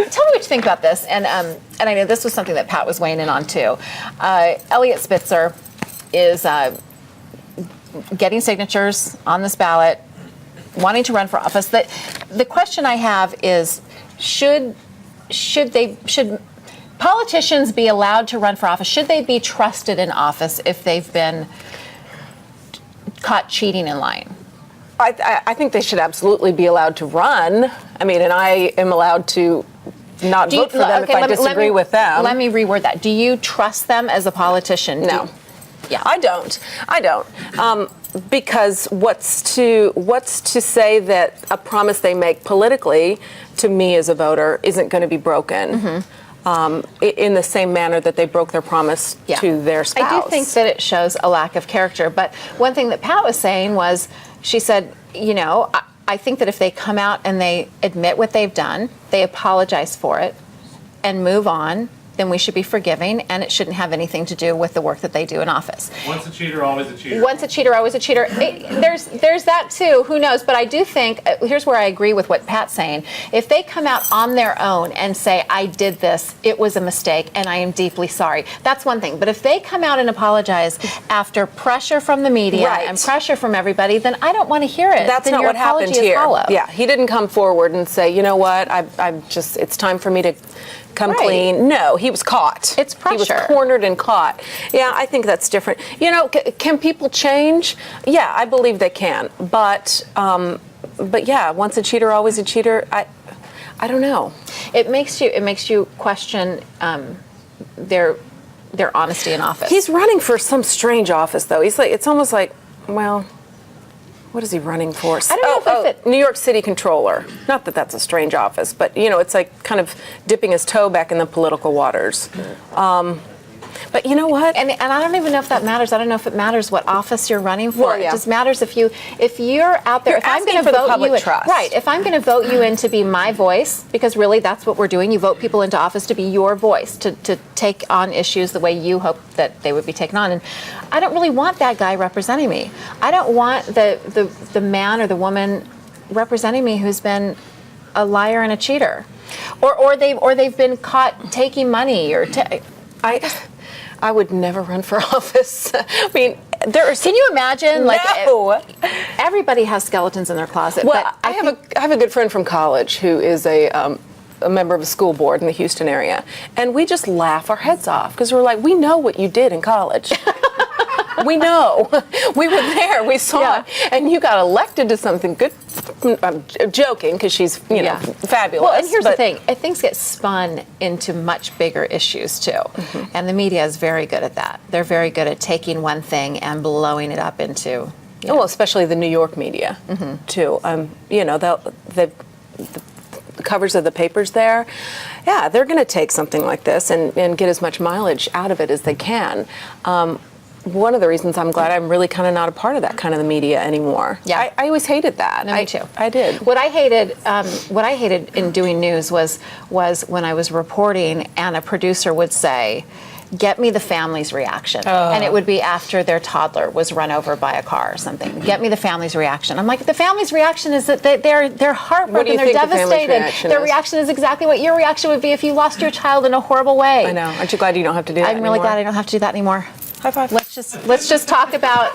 Tell me what you think about this. And I know this was something that Pat was weighing in on too. Eliot Spitzer is getting signatures on this ballot, wanting to run for office. The question I have is, should politicians be allowed to run for office? Should they be trusted in office if they've been caught cheating and lying? I think they should absolutely be allowed to run. I mean, and I am allowed to not vote for them if I disagree with them. Let me reword that. Do you trust them as a politician? No. Yeah. I don't. Because what's to say that a promise they make politically to me as a voter isn't going to be broken in the same manner that they broke their promise to their spouse? I do think that it shows a lack of character. But one thing that Pat was saying was, she said, I think that if they come out and they admit what they've done, they apologize for it, and move on, then we should be forgiving, and it shouldn't have anything to do with the work that they do in office. Once a cheater, always a cheater. Once a cheater, always a cheater. There's that too. Who knows? But I do think, here's where I agree with what Pat's saying. If they come out on their own and say, I did this, it was a mistake, and I am deeply sorry, that's one thing. But if they come out and apologize after pressure from the media and pressure from everybody, then I don't want to hear it. That's then not your what happened apology is here. hollow. Yeah, he didn't come forward and say, you know what, it's time for me to come clean. No, he was caught. It's pressure. He was cornered and caught. Yeah, I think that's different. Can people change? Yeah, I believe they can. But yeah, once a cheater, always a cheater. I don't know. It makes you question their honesty in office. He's running for some strange office, though. It's almost like, well, what is he running for? I don't know if New York City Controller. Not that that's a strange office, but it's like kind of dipping his toe back in the political waters. But you know what? And I don't even know if that matters. I don't know if it matters what office you're running for. Well, yeah. It just matters if you're out there. You're if I'm asking going for to the vote public you in, trust. right? If I'm going to vote you in to be my voice, because really that's what we're doing. You vote people into office to be your voice, to take on issues the way you hope that they would be taken on. And I don't really want that guy representing me. I don't want the man or the woman representing me who's been a liar and a cheater, or they've been caught taking money or. I would never run for office. I mean, there are. Can you imagine? No. Everybody has skeletons in their closet. Well, but I have a good friend from college who is a member of a school board in the Houston area, and we just laugh our heads off because we're like, we know what you did in college. We know. We were there. We saw it. And you got elected to something good. I'm joking because she's, fabulous. Well, and here's the thing. Things get spun into much bigger issues, too. Mm-hmm. And the media is very good at that. They're very good at taking one thing and blowing it up into... Well, especially the New York media, too. The covers of the papers there, they're going to take something like this and get as much mileage out of it as they can. One of the reasons I'm glad I'm really kind of not a part of that kind of the media anymore. Yeah, I always hated that. No, me too. I did. What I hated in doing news was when I was reporting and a producer would say, "Get me the family's reaction," and it would be after their toddler was run over by a car or something. Get me the family's reaction. I'm like, the family's reaction is that they're heartbroken, they're devastated. Their reaction is exactly what your reaction would be if you lost your child in a horrible way. I know. Aren't you glad you don't have to do that anymore? I'm really glad I don't have to do that anymore. High five. Let's just talk about